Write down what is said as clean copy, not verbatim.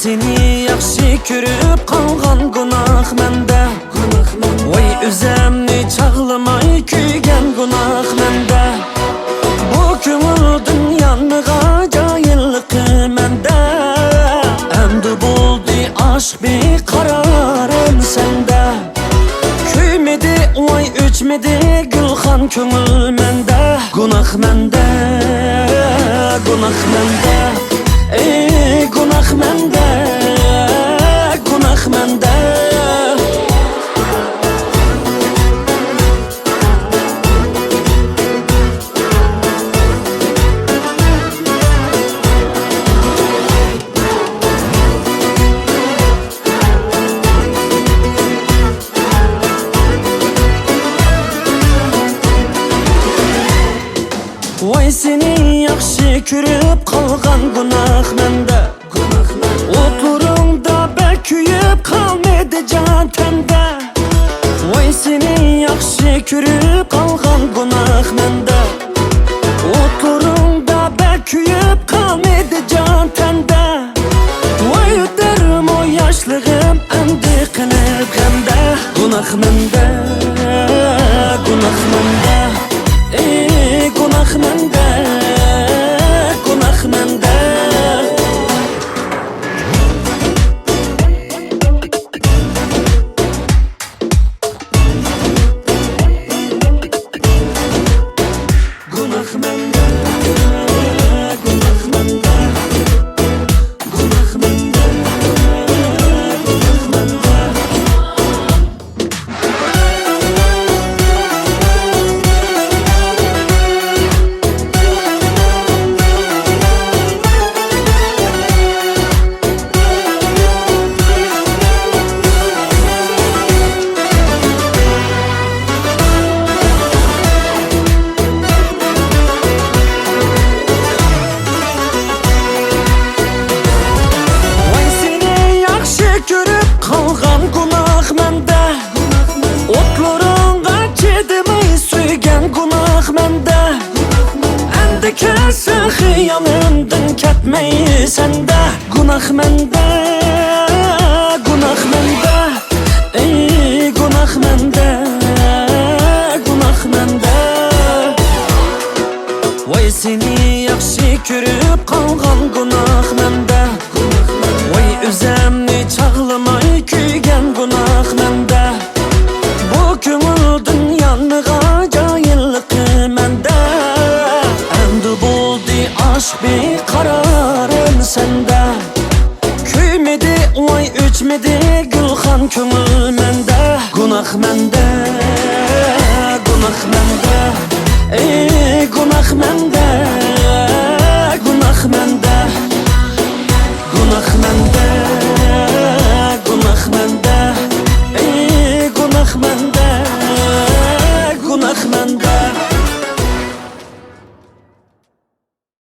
seni yaxshi ko'rib qolgan gunoh menda. Voy o'zimni chaqlamay kuygan gunoh menda. Bu ko'ngildan yanmag'an joyinliqi menda. Endi bo'ldi aşk beqarorim senda. Kuymedi voy o'chmedi gulxan ko'ngil menda. Gunoh menda, gunoh menda. Ey gunoh menda, gunoh menda. Voy seni yaxshi ko'rib qolgan gunoh menda. O'tluringda bek kuyib qolmadi jon tanda. Voy seni yaxshi ko'rib qolgan gunoh menda. O'tluringda bek kuyib qolmadi jon tanda. Voy o'tarmo yoshligim endi qilib g'amda. Gunoh menda, gunoh menda. Ey gunoh menda, gunoh menda. Gunoh menda, gunoh menda. Gunoh menda, gunoh menda. Görüp qalğan gunoh menda. O'tlaringga chidamay suygan gunoh menda. Endi kelsin xiyolimdan ketmay senda. Gunoh menda, gunoh menda. Ey gunoh menda, gunoh menda. Voy seni yaxshi ko'rib qalğan gunoh menda. Voy o'zimni çağlamay kuygan gunoh menda. Bu ko'ngildan yanmag'an joyinliqi menda. Endi bo'ldi aşk beqarorim senda. Kuymedi voy o'chmedi gulxan ko'ngil menda. Gunoh menda, gunoh menda. Ey gunoh menda, gunoh menda.